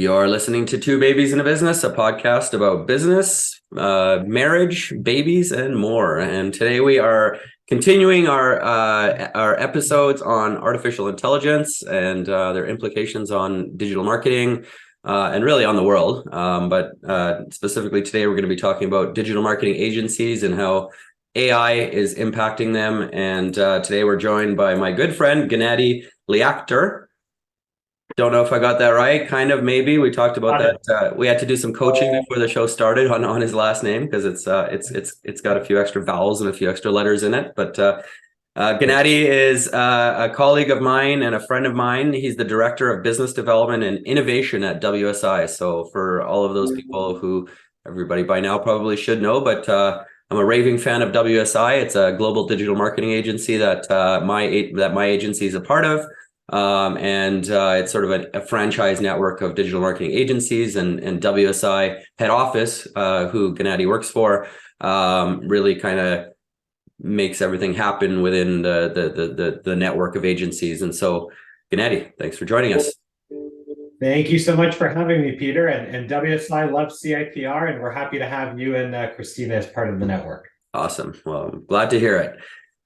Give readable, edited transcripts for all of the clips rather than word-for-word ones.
You're listening to Two Babies in a Business, a podcast about business, marriage, babies, and more. And today we are continuing our episodes on artificial intelligence and their implications on digital marketing and really on the world. But specifically today, we're going to be talking about digital marketing agencies and how AI is impacting them. And today we're joined by my good friend, Gennady Liakhter. Don't know if I got that right. Kind of, maybe. We talked about that. We had to do some coaching before the show started on his last name because it's got a few extra vowels and a few extra letters in it. But Gennady is a colleague of mine and a friend of mine. He's the director of business development and innovation at WSI. So for all of those people who everybody by now probably should know, but I'm a raving fan of WSI. It's a global digital marketing agency that my agency is a part of. It's sort of a franchise network of digital marketing agencies, and WSI head office, who Gennady works for, really kind of makes everything happen within the network of agencies. And so, Gennady, thanks for joining us. Thank you so much for having me, Peter. And WSI loves CIPR, and we're happy to have you and Christina as part of the network. Awesome. Well, I'm glad to hear it.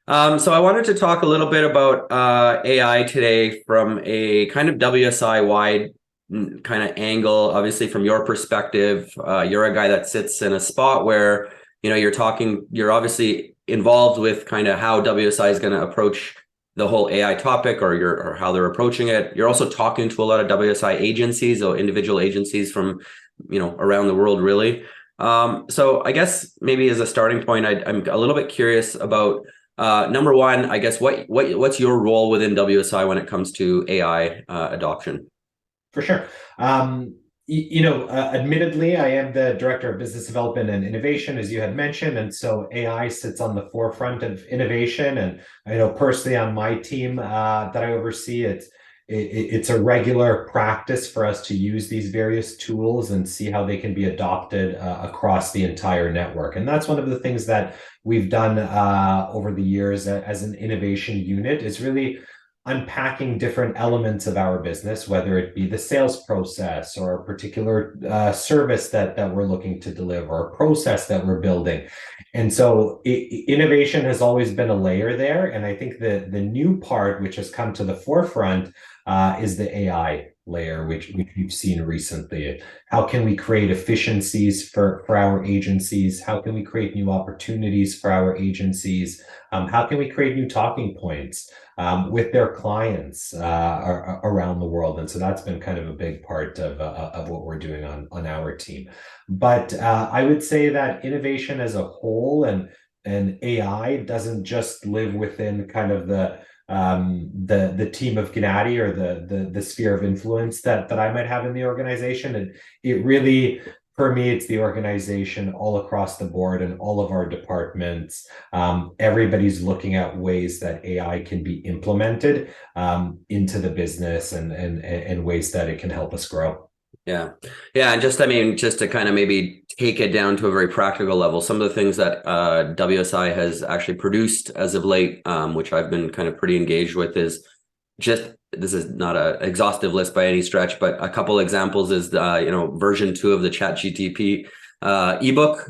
So I wanted to talk a little bit about AI today from a kind of WSI-wide kind of angle. Obviously, from your perspective, you're a guy that sits in a spot where, you're obviously involved with kind of how WSI is going to approach the whole AI topic or how they're approaching it. You're also talking to a lot of WSI agencies or individual agencies from, around the world, really. So I guess maybe as a starting point, I'm a little bit curious about number one, I guess, what's your role within WSI when it comes to AI adoption? For sure. Admittedly, I am the director of business development and innovation, as you had mentioned. And so AI sits on the forefront of innovation. And I know personally on my team that I oversee, it's a regular practice for us to use these various tools and see how they can be adopted across the entire network. And that's one of the things that we've done over the years as an innovation unit, is really unpacking different elements of our business, whether it be the sales process or a particular service that we're looking to deliver, or a process that we're building. And so innovation has always been a layer there. And I think the new part, which has come to the forefront, is the AI layer, which we've seen recently. How can we create efficiencies for our agencies? How can we create new opportunities for our agencies? How can we create new talking points with their clients around the world? And so that's been kind of a big part of what we're doing on our team. But I would say that innovation as a whole and AI doesn't just live within kind of the team of Gennady or the sphere of influence that I might have in the organization. And it really permeates the organization all across the board and all of our departments. Everybody's looking at ways that AI can be implemented into the business and ways that it can help us grow. Yeah. And just to kind of maybe take it down to a very practical level, some of the things that WSI has actually produced as of late, which I've been kind of pretty engaged with, is just, this is not an exhaustive list by any stretch, but a couple examples is, version 2 of the ChatGPT ebook,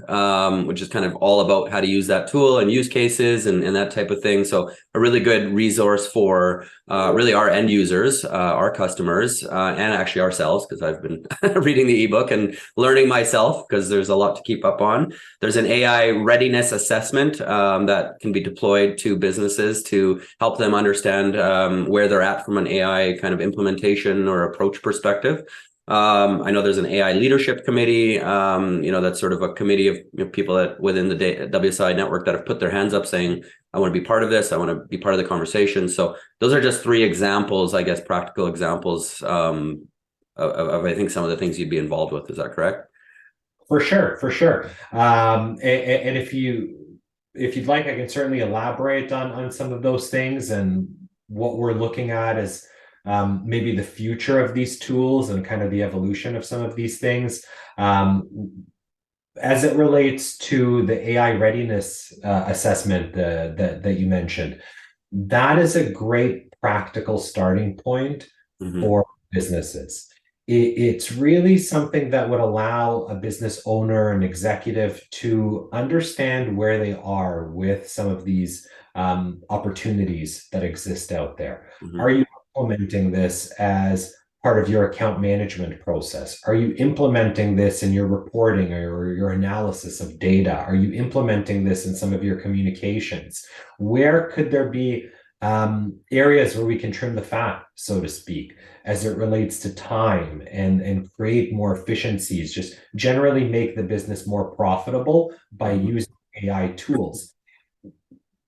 which is kind of all about how to use that tool and use cases and that type of thing. So a really good resource for really our end users, our customers, and actually ourselves, because I've been reading the ebook and learning myself, because there's a lot to keep up on. There's an AI readiness assessment that can be deployed to businesses to help them understand where they're at from an AI kind of implementation or approach perspective. I know there's an AI leadership committee, that's sort of a committee of people that within the WSI network that have put their hands up saying, I want to be part of this. I want to be part of the conversation. So those are just 3 examples, I guess, practical examples of I think some of the things you'd be involved with. Is that correct? For sure. And if you'd like, I can certainly elaborate on some of those things. And what we're looking at is maybe the future of these tools and kind of the evolution of some of these things. As it relates to the AI readiness assessment that you mentioned, that is a great practical starting point for businesses. it's really something that would allow a business owner and executive to understand where they are with some of these opportunities that exist out there. Are Mhm. you implementing this as part of your account management process? Are you implementing this in your reporting or your analysis of data? Are you implementing this in some of your communications? Where could there be areas where we can trim the fat, so to speak, as it relates to time and create more efficiencies, just generally make the business more profitable by Mhm. using AI tools.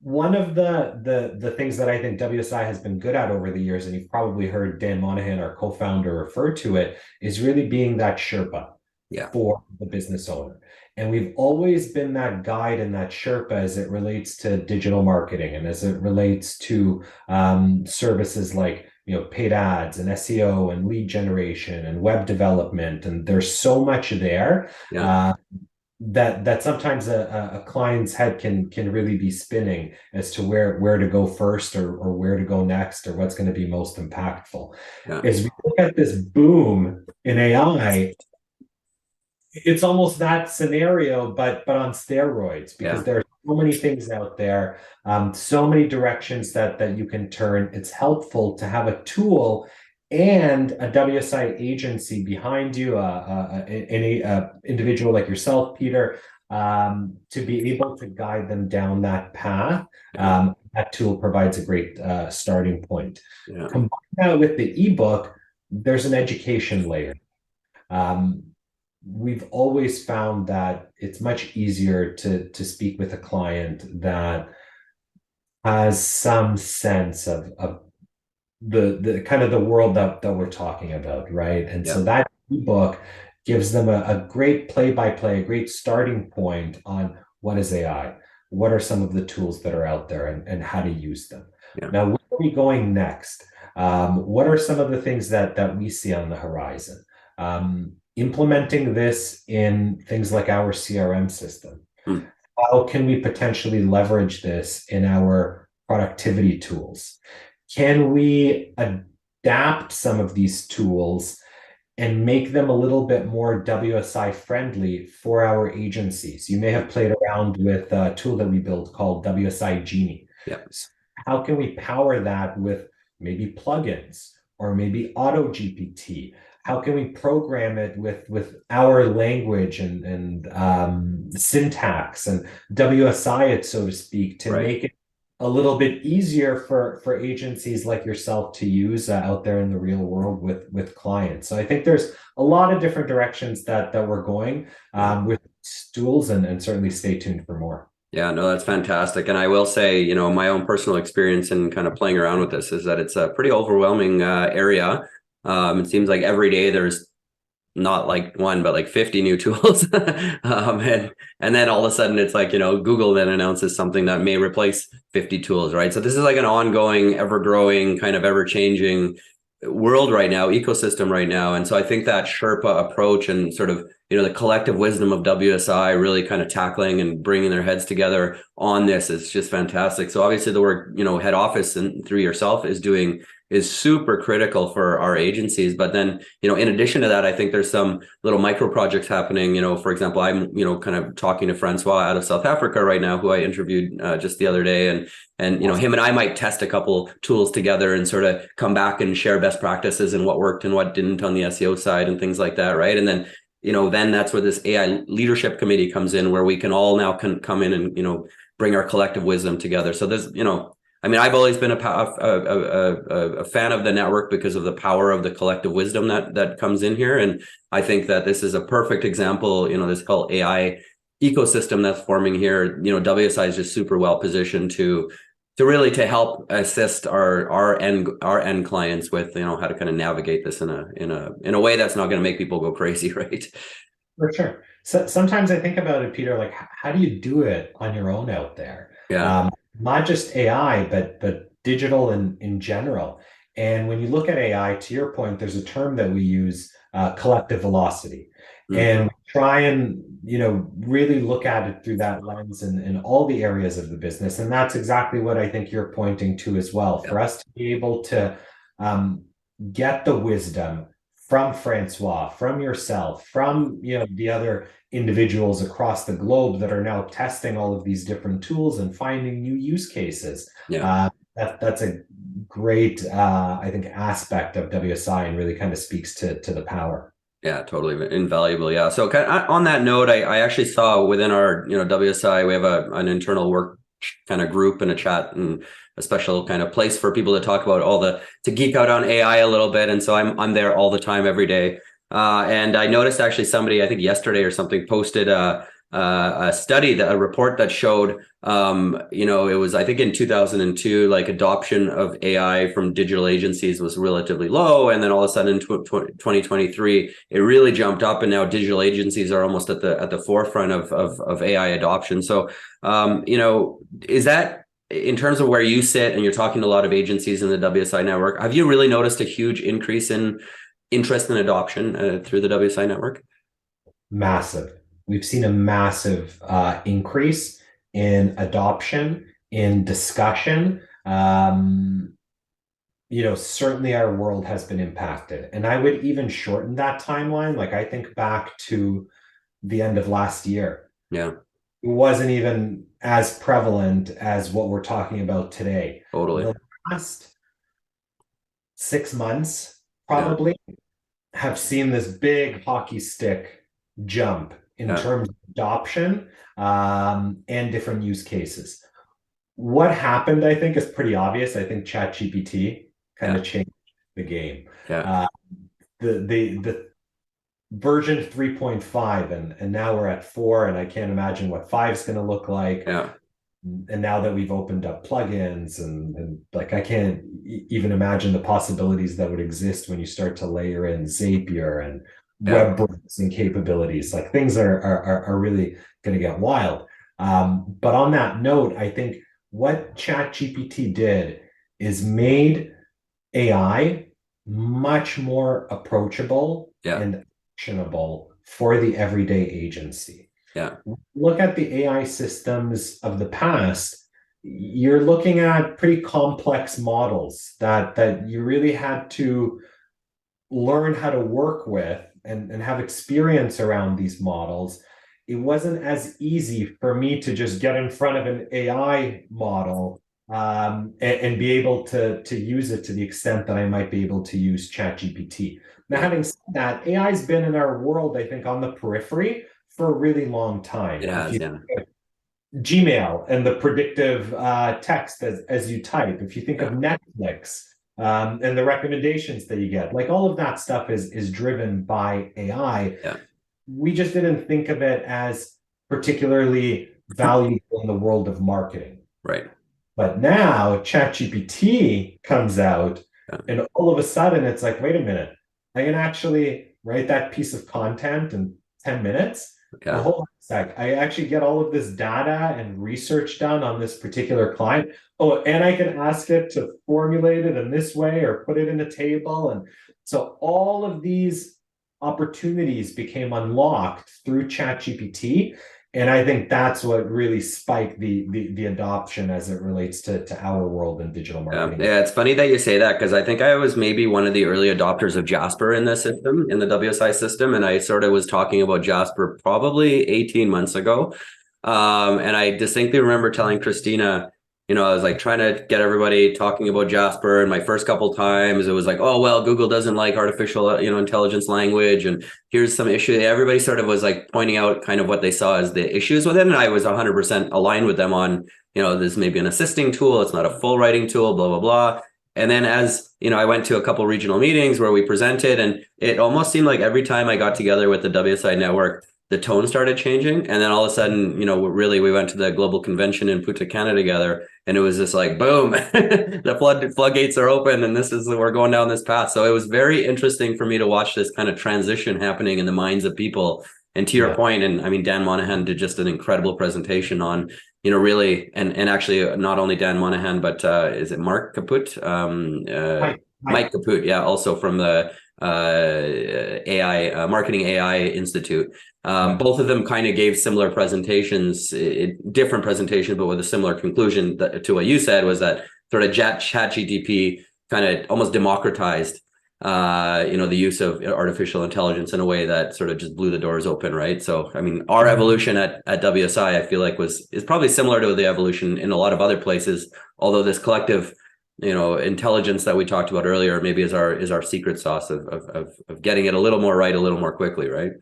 One of the things that I think WSI has been good at over the years, and you've probably heard Dan Monahan, our co-founder, refer to it, is really being that Sherpa Yeah. for the business owner. And we've always been that guide and that Sherpa as it relates to digital marketing and as it relates to services like paid ads and SEO and lead generation and web development. And there's so much there. Yeah. Uh, that sometimes a client's head can really be spinning as to where to go first or where to go next or what's going to be most impactful. Yeah. As we look at this boom in AI, it's almost that scenario, but on steroids, because Yeah. there are so many things out there, so many directions that you can turn. It's helpful to have a tool and a WSI agency behind you, an individual like yourself, Peter, to be able to guide them down that path. Yeah. That tool provides a great starting point. Yeah. Combine that with the ebook, there's an education layer. Um, we've always found that it's much easier to speak with a client that has some sense of the kind of the world that we're talking about, right? And so Yeah. that ebook gives them a great play-by-play, a great starting point on what is AI, what are some of the tools that are out there, and how to use them. Yeah. Now, where are we going next? What are some of the things that we see on the horizon? Implementing this in things like our CRM system. Mm. How can we potentially leverage this in our productivity tools? Can we adapt some of these tools and make them a little bit more WSI friendly for our agencies? You may have played around with a tool that we built called WSI Genie. Yeah. So how can we power that with maybe plugins or maybe Auto GPT? How can we program it with our language and syntax and WSI it, so to speak, to Right. make it a little bit easier for agencies like yourself to use out there in the real world with clients. So I think there's a lot of different directions that we're going Yeah. with tools, and certainly stay tuned for more. Yeah, no, that's fantastic. And I will say, my own personal experience in kind of playing around with this is that it's a pretty overwhelming area. It seems like every day there's not like one, but like 50 new tools. And then all of a sudden it's like, Google then announces something that may replace 50 tools, right? So this is like an ongoing, ever growing, kind of ever changing world right now, ecosystem right now. And so I think that Sherpa approach and sort of, the collective wisdom of WSI really kind of tackling and bringing their heads together on this is just fantastic. So obviously the work, head office and through yourself is super critical for our agencies. But then, in addition to that, I think there's some little micro projects happening. For example, I'm, kind of talking to Francois out of South Africa right now, who I interviewed just the other day. And him and I might test a couple tools together and sort of come back and share best practices and what worked and what didn't on the SEO side and things like that, right? And then, then that's where this AI leadership committee comes in, where we can all now come in and, bring our collective wisdom together. So there's, I've always been a fan of the network because of the power of the collective wisdom that comes in here. And I think that this is a perfect example, this whole AI ecosystem that's forming here. WSI is just super well positioned to really to help assist our end clients with, how to kind of navigate this in a way that's not going to make people go crazy, right? For sure. So sometimes I think about it, Peter, like how do you do it on your own out there? Yeah. Um, Not just AI, but digital in general. And when you look at AI, to your point, there's a term that we use, collective velocity. Mm. And we try and, really look at it through that lens in all the areas of the business. And that's exactly what I think you're pointing to as well. Yeah. For us to be able to get the wisdom from Francois, from yourself, from the other individuals across the globe that are now testing all of these different tools and finding new use cases. Yeah. That's a great, I think, aspect of WSI, and really kind of speaks to the power. Yeah, totally invaluable. Yeah. So kind of on that note, I actually saw within our, WSI, we have an internal work kind of group and a chat and a special kind of place for people to talk about to geek out on AI a little bit. And so I'm there all the time, every day. And I noticed actually somebody, I think yesterday or something, posted a study, a report that showed, it was, I think in 2002, like adoption of AI from digital agencies was relatively low. And then all of a sudden in 2023, it really jumped up, and now digital agencies are almost at the forefront of AI adoption. So, is that, in terms of where you sit and you're talking to a lot of agencies in the WSI network, have you really noticed a huge increase in interest and adoption through the WSI network? Massive. We've seen a massive increase in adoption, in discussion. Certainly our world has been impacted. And I would even shorten that timeline. Like, I think back to the end of last year. Yeah. It wasn't even as prevalent as what we're talking about today. Totally. The last 6 months probably have seen this big hockey stick jump in terms of adoption and different use cases. What happened, I think, is pretty obvious. I think ChatGPT kind of changed the game. The version 3.5, and now we're at 4, and I can't imagine what 5 is going to look like. And now that we've opened up plugins and like, I can't even imagine the possibilities that would exist when you start to layer in Zapier and web browsing capabilities. Like, things are really going to get wild. But on that note, I think what ChatGPT did is made AI much more approachable and actionable for the everyday agency. Look at the AI systems of the past. You're looking at pretty complex models that you really had to learn how to work with and have experience around these models. It wasn't as easy for me to just get in front of an AI model and be able to use it to the extent that I might be able to use ChatGPT. Now, having said that, AI's been in our world, I think, on the periphery for a really long time. It has, Gmail and the predictive text as you type. If you think of Netflix and the recommendations that you get, like, all of that stuff is driven by AI. We just didn't think of it as particularly valuable in the world of marketing. But now ChatGPT comes out, and all of a sudden it's like, wait a minute, I can actually write that piece of content in 10 minutes. Well, hold on a sec. I actually get all of this data and research done on this particular client. Oh, and I can ask it to formulate it in this way or put it in a table. And so all of these opportunities became unlocked through ChatGPT. And I think that's what really spiked the adoption as it relates to our world in digital marketing. Yeah, it's funny that you say that, because I think I was maybe one of the early adopters of Jasper in the system, in the WSI system. And I sort of was talking about Jasper probably 18 months ago. And I distinctly remember telling Christina, I was like trying to get everybody talking about Jasper. And my first couple times, it was like, oh, well, Google doesn't like artificial, intelligence language. And here's some issue. Everybody sort of was like pointing out kind of what they saw as the issues with it. And I was 100% aligned with them on, this may be an assisting tool. It's not a full writing tool, blah, blah, blah. And then as, I went to a couple regional meetings where we presented, and it almost seemed like every time I got together with the WSI network, the tone started changing. And then all of a sudden, really, we went to the global convention in Punta Cana together, and it was just like, boom, the floodgates are open, and we're going down this path. So it was very interesting for me to watch this kind of transition happening in the minds of people. And to your point, and I mean, Dan Monahan did just an incredible presentation on, really, and actually not only Dan Monahan, but is it Mark Kaput? Mike Kaput, also from the AI Marketing AI Institute. Both of them kind of gave similar presentations, different presentations, but with a similar conclusion to what you said, was that sort of ChatGPT kind of almost democratized the use of artificial intelligence in a way that sort of just blew the doors open, right? So, I mean, our evolution at WSI, I feel like is probably similar to the evolution in a lot of other places, although this collective, intelligence that we talked about earlier maybe is our secret sauce of getting it a little more right, a little more quickly, right?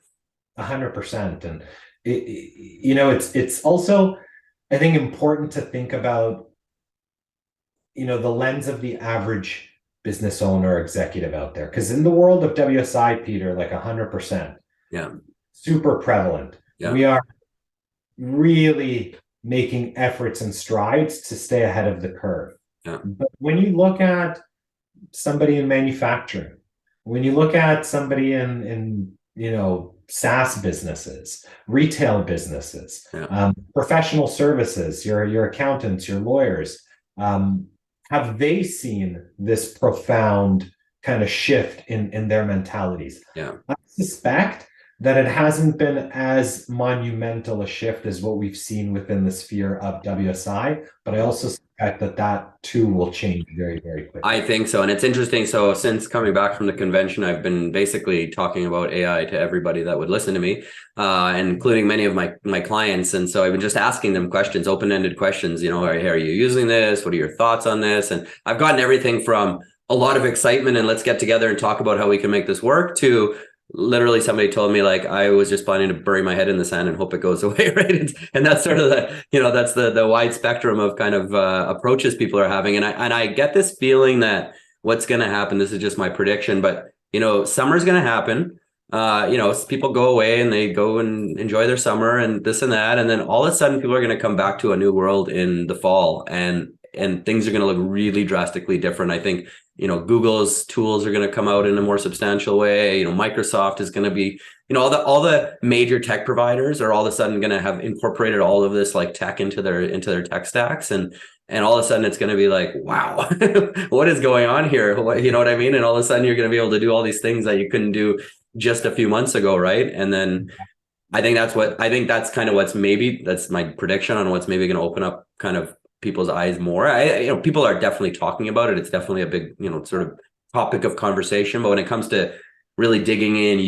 100%. And it's also, I think, important to think about, the lens of the average business owner or executive out there. Because in the world of WSI, Peter, like 100%, Yeah. super prevalent. Yeah. We are really making efforts and strides to stay ahead of the curve. Yeah. But when you look at somebody in manufacturing, when you look at somebody in SaaS businesses, retail businesses, Yeah. professional services, your accountants, your lawyers, have they seen this profound kind of shift in their mentalities? Yeah. I suspect that it hasn't been as monumental a shift as what we've seen within the sphere of WSI, but I also suspect that too will change very, very quickly. I think so. And it's interesting. So since coming back from the convention, I've been basically talking about AI to everybody that would listen to me, and including many of my clients. And so I've been just asking them questions, open-ended questions, are you using this? What are your thoughts on this? And I've gotten everything from a lot of excitement and let's get together and talk about how we can make this work to literally somebody told me like I was just planning to bury my head in the sand and hope it goes away, right? And that's sort of that's the wide spectrum of kind of approaches people are having, and I get this feeling that what's going to happen. This is just my prediction, but summer's going to happen. People go away and they go and enjoy their summer and this and that, and then all of a sudden people are going to come back to a new world in the fall, and things are going to look really drastically different. I think Google's tools are going to come out in a more substantial way. Microsoft is going to be, all the major tech providers are all of a sudden going to have incorporated all of this like tech into their tech stacks, and all of a sudden it's going to be like, wow, what is going on here? You know what I mean? And all of a sudden you're going to be able to do all these things that you couldn't do just a few months ago, right? And then I think that's kind of that's my prediction on what's maybe going to open up kind of people's eyes more. People are definitely talking about it. It's definitely a big, sort of topic of conversation. But when it comes to really digging in,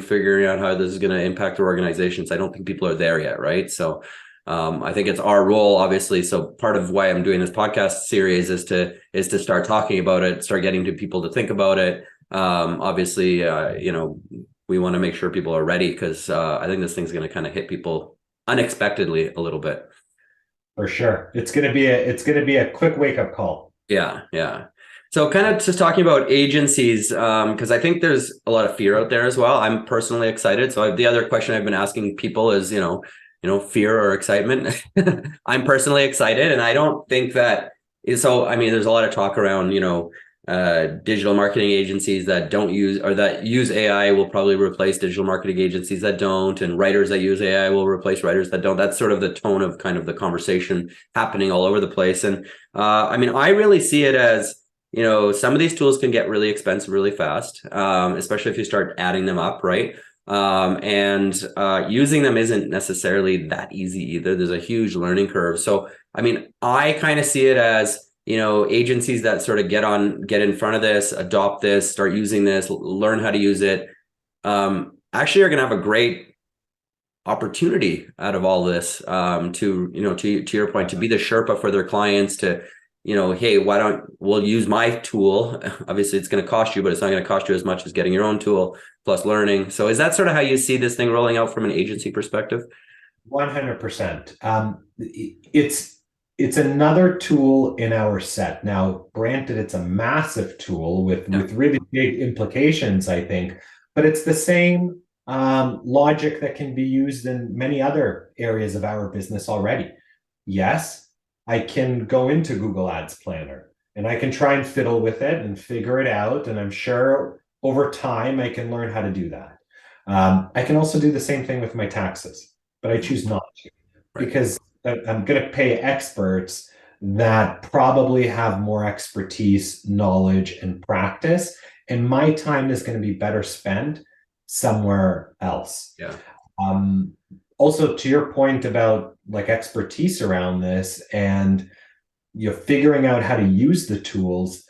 figuring out how this is going to impact their organizations, I don't think people are there yet, right? So I think it's our role, obviously. So part of why I'm doing this podcast series is to start talking about it, start getting to people to think about it. Obviously, we want to make sure people are ready because I think this thing's going to kind of hit people unexpectedly a little bit. For sure. It's going to be a quick wake up call. Yeah. Yeah. So kind of just talking about agencies, because I think there's a lot of fear out there as well. I'm personally excited. So the other question I've been asking people is, fear or excitement. I'm personally excited. And I don't think that so, I mean, there's a lot of talk around, digital marketing agencies that don't use or that use AI will probably replace digital marketing agencies that don't, and writers that use AI will replace writers that don't. That's sort of the tone of kind of the conversation happening all over the place. And I mean, I really see it as, some of these tools can get really expensive really fast, especially if you start adding them up, right? And using them isn't necessarily that easy either. There's a huge learning curve. So, I mean, I kind of see it as, agencies that sort of get in front of this, adopt this, start using this, learn how to use it, actually are going to have a great opportunity out of all this, to your point, to be the Sherpa for their clients, to, hey, we'll use my tool. Obviously it's going to cost you, but it's not going to cost you as much as getting your own tool plus learning. So is that sort of how you see this thing rolling out from an agency perspective? 100%. It's another tool in our set. Now, granted, it's a massive tool with really big implications, I think, but it's the same logic that can be used in many other areas of our business already. Yes, I can go into Google Ads Planner and I can try and fiddle with it and figure it out. And I'm sure over time I can learn how to do that. I can also do the same thing with my taxes, but I choose not to because I'm going to pay experts that probably have more expertise, knowledge, and practice. And my time is going to be better spent somewhere else. Yeah. Also, to your point about like expertise around this and figuring out how to use the tools,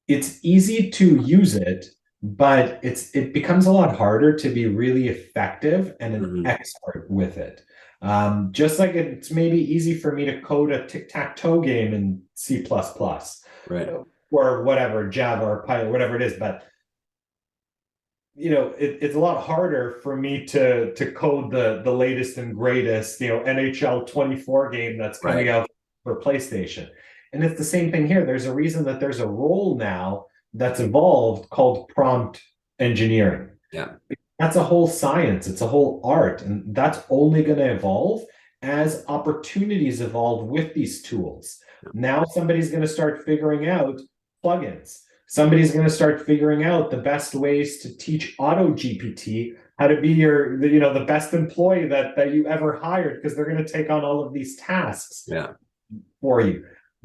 it's easy to use it, but it becomes a lot harder to be really effective and an Hmm. expert with it. Just like it's maybe easy for me to code a tic-tac-toe game in C++ Right. or whatever, Java or Python, whatever it is, but it's a lot harder for me to code the latest and greatest, NHL 24 game that's coming Right. out for PlayStation. And it's the same thing here. There's a reason that there's a role now that's evolved called prompt engineering. Yeah. That's a whole science, it's a whole art, and that's only going to evolve as opportunities evolve with these tools. Now somebody's going to start figuring out plugins. Somebody's going to start figuring out the best ways to teach Auto GPT how to be the best employee that you ever hired, because they're going to take on all of these tasks Yeah. for you.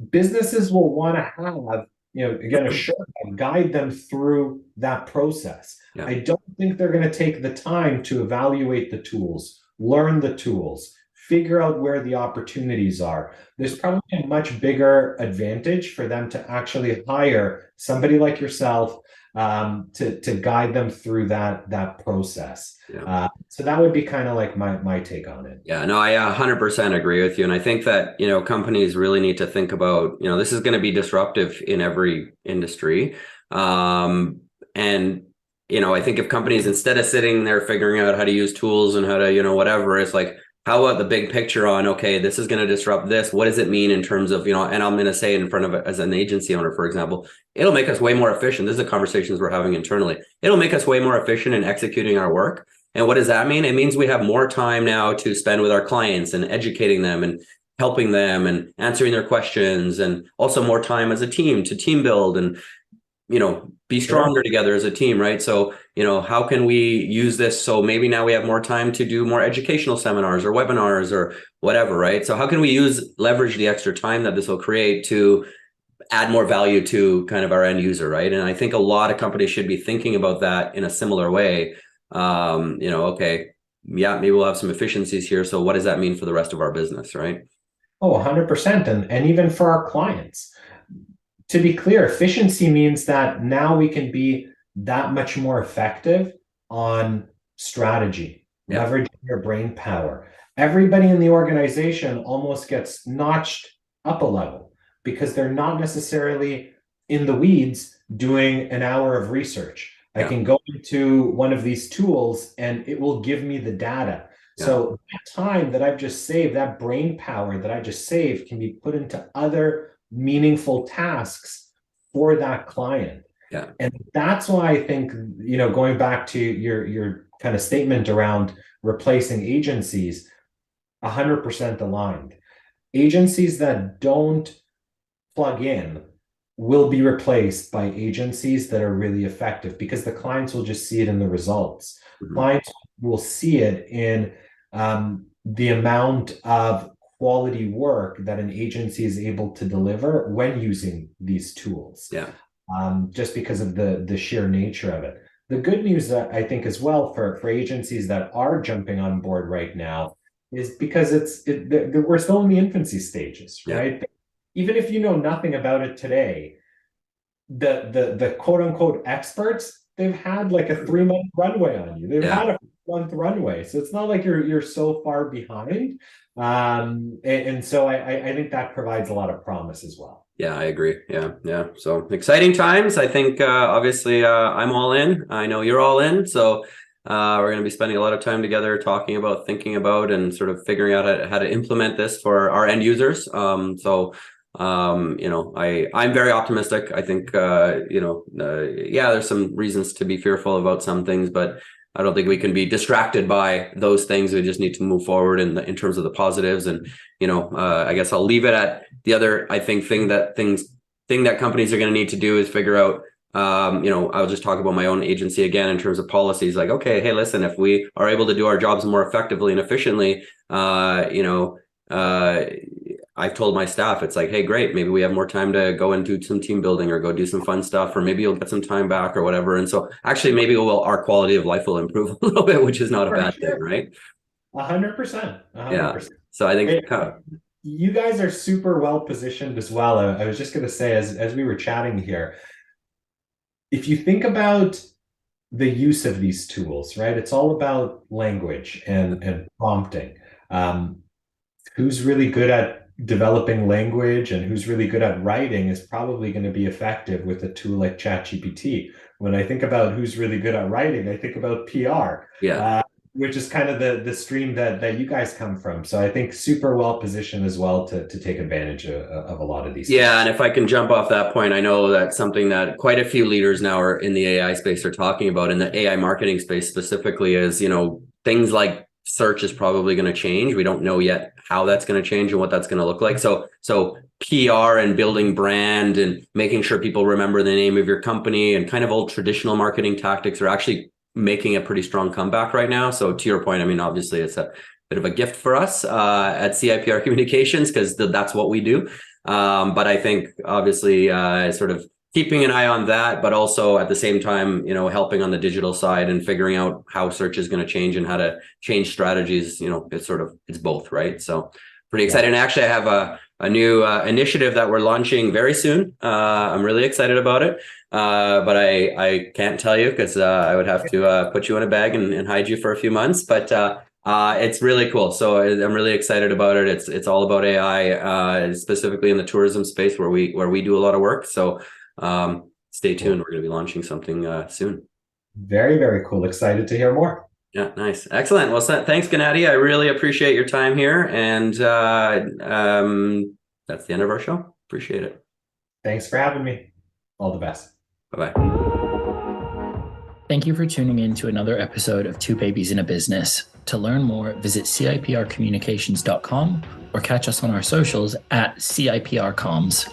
Businesses will want to have, again, a shortcut, guide them through that process. Yeah. I don't think they're going to take the time to evaluate the tools, learn the tools, figure out where the opportunities are. There's probably a much bigger advantage for them to actually hire somebody like yourself, to guide them through that process. Yeah. So that would be kind of like my take on it. Yeah, no, I 100% agree with you. And I think that, companies really need to think about, this is going to be disruptive in every industry. And, I think if companies, instead of sitting there figuring out how to use tools and how to, whatever, it's like, how about the big picture on, okay, this is going to disrupt this. What does it mean in terms of, and I'm going to say it in front of it as an agency owner, for example, it'll make us way more efficient. This is the conversations we're having internally. It'll make us way more efficient in executing our work. And what does that mean? It means we have more time now to spend with our clients and educating them and helping them and answering their questions, and also more time as a team to team build and, be stronger Sure. together as a team, right? So, how can we use this? So maybe now we have more time to do more educational seminars or webinars or whatever, right? So how can we leverage the extra time that this will create to add more value to kind of our end user, right? And I think a lot of companies should be thinking about that in a similar way. Okay, yeah, maybe we'll have some efficiencies here. So what does that mean for the rest of our business, right? Oh, 100%. And even for our clients. To be clear, efficiency means that now we can be that much more effective on strategy, Yeah, leveraging your brain power. Everybody in the organization almost gets notched up a level because they're not necessarily in the weeds doing an hour of research. I yeah, can go into one of these tools and it will give me the data. yeah, So that time that I've just saved, that brain power that I just saved, can be put into other meaningful tasks for that client. yeah, And that's why I think, going back to your kind of statement around replacing agencies, 100% aligned. Agencies that don't plug in will be replaced by agencies that are really effective, because the clients will just see it in the results. mhm, Clients will see it in the amount of quality work that an agency is able to deliver when using these tools, yeah, just because of the sheer nature of it. The good news, I think, as well, for agencies that are jumping on board right now, is because we're still in the infancy stages, yeah, right? Even if you know nothing about it today, the quote unquote experts, they've had like a 3 month runway on you. They've yeah. had a month runway, so it's not like you're so far behind. And so I think that provides a lot of promise as well. Yeah, I agree. Yeah, yeah. So exciting times. I think obviously I'm all in. I know you're all in. So we're going to be spending a lot of time together talking about, thinking about, and sort of figuring out how to implement this for our end users. I'm very optimistic. I think yeah, there's some reasons to be fearful about some things, but I don't think we can be distracted by those things. We just need to move forward in terms of the positives. And I guess I'll leave it at the other, I think, thing that companies are going to need to do is figure out. I'll just talk about my own agency again in terms of policies. Like, okay, hey, listen, if we are able to do our jobs more effectively and efficiently, I've told my staff, it's like, hey, great, maybe we have more time to go and do some team building or go do some fun stuff, or maybe you'll get some time back or whatever. And so actually maybe our quality of life will improve a little bit, which is not a For bad thing, sure. right? 100%. a hundred Yeah. percent. So I think Hey, you guys are super well positioned as well. I was just going to say, as we were chatting here, if you think about the use of these tools, right? It's all about language and prompting. Who's really good at developing language and who's really good at writing is probably going to be effective with a tool like ChatGPT. When I think about who's really good at writing, I think about PR, Yeah. which is kind of the stream that you guys come from. So I think super well positioned as well to take advantage of a lot of these Yeah, tools. and if I can jump off that point, I know that's something that quite a few leaders now are in the AI space are talking about, in the AI marketing space specifically, is, things like search is probably going to change. We don't know yet how that's going to change and what that's going to look like. So PR and building brand and making sure people remember the name of your company and kind of old traditional marketing tactics are actually making a pretty strong comeback right now. So to your point, I mean, obviously it's a bit of a gift for us at CIPR Communications because that's what we do. But I think obviously sort of keeping an eye on that, but also at the same time, helping on the digital side and figuring out how search is going to change and how to change strategies. It's both, right? So pretty excited. And actually, I have a new initiative that we're launching very soon. I'm really excited about it. But I can't tell you because I would have to put you in a bag and hide you for a few months. But it's really cool. So I'm really excited about it. It's all about AI, specifically in the tourism space where we do a lot of work. So stay tuned. We're going to be launching something soon. Very, very cool. Excited to hear more. Yeah, nice. Excellent. Well, thanks, Gennady. I really appreciate your time here. And that's the end of our show. Appreciate it. Thanks for having me. All the best. Bye-bye. Thank you for tuning in to another episode of Two Babies in a Business. To learn more, visit ciprcommunications.com or catch us on our socials at CIPRcoms.